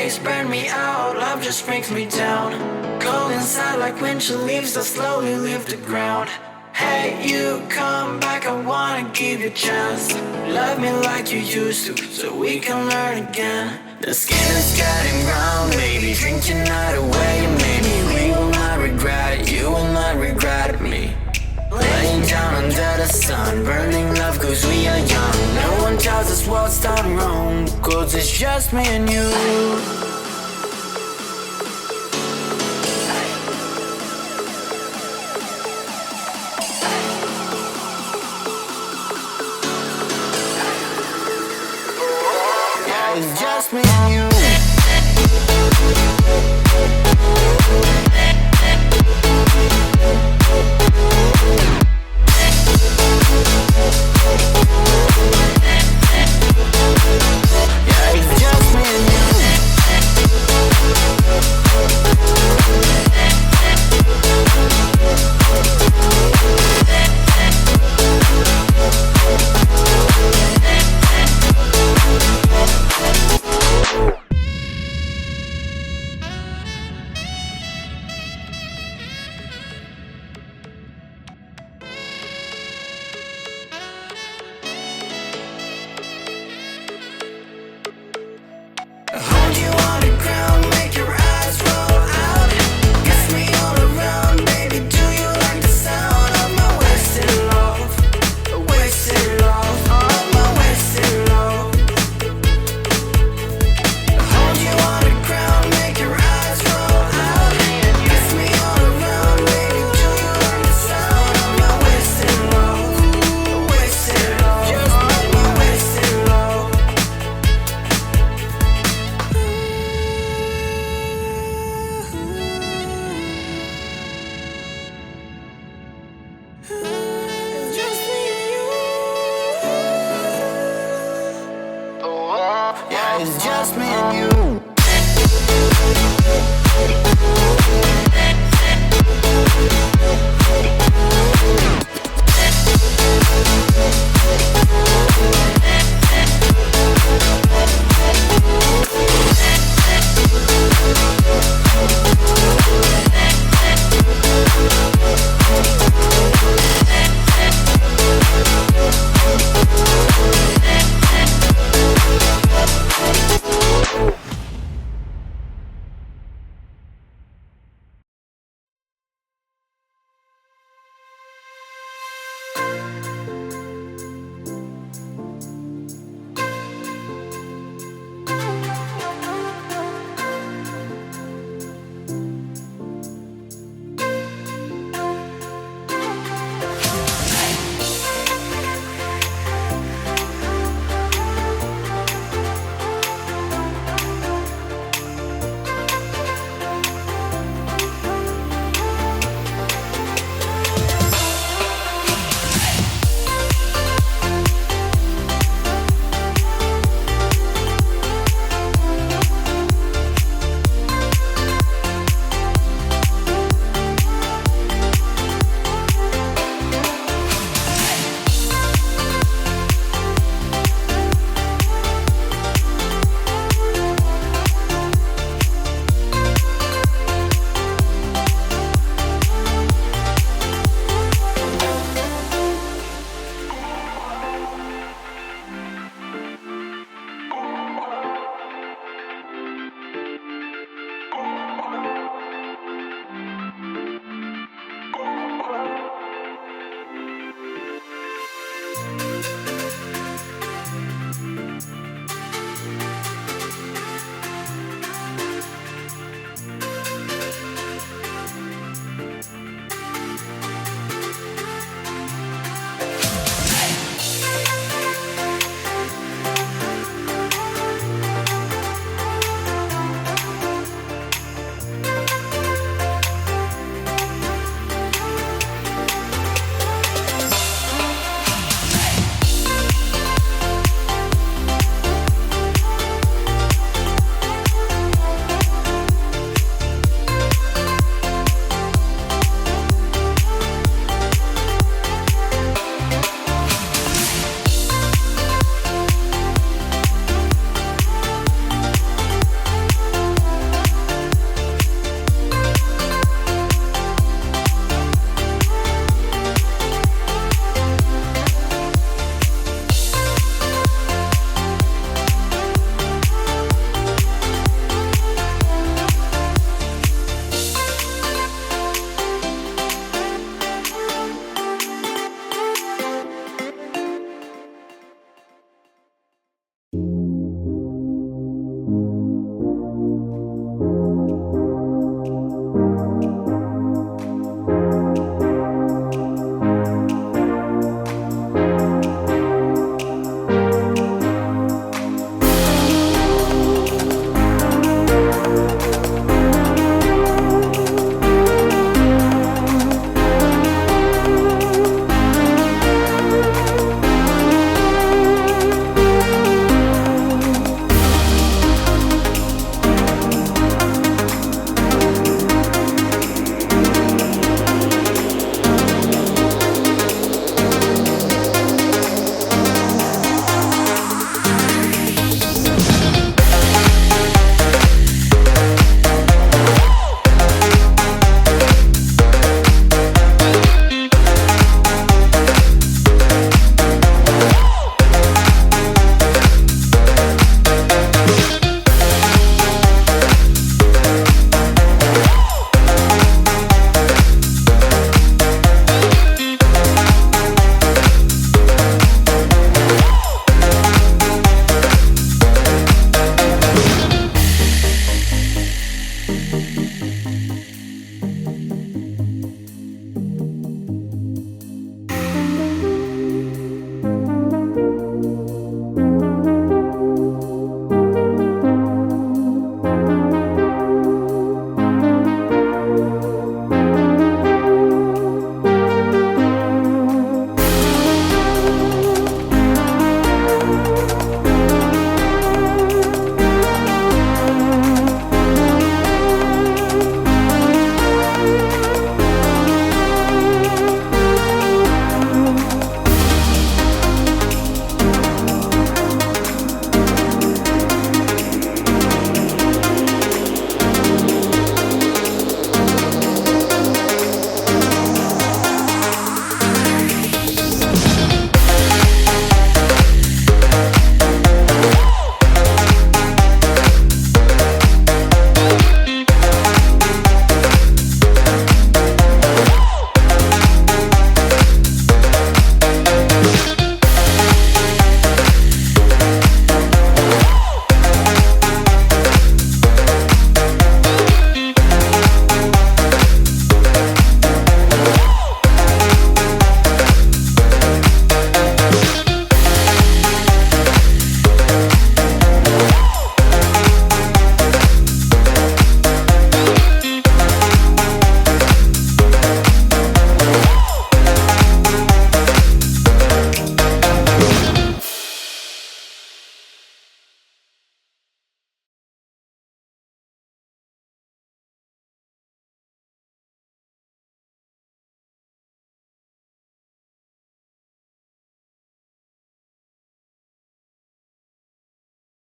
days burn me out, love just brings me down. Cold inside like windshield leaves that slowly leave the ground. Hey, you come back, I wanna give you a chance. Love me like you used to, so we can learn again. The skin is getting brown, baby, drink your night away. Maybe we will not regret it, you will not regret me. Laying down under the sun, burning love cause we are young. No one tells us what's done wrong, cause it's just me and you. It's just me and you. Yeah, it's just me and you. Hold you on the ground, make your eyes roll out. Kiss me all around, baby, do you like the sound of my wasted love? Wasted love, of my wasted love. Hold you on the ground, make your eyes roll out. Kiss me all around, baby, do you like the sound of my wasted love? Wasted love, of my wasted love. It's just me and you. Yeah, it's just me and you.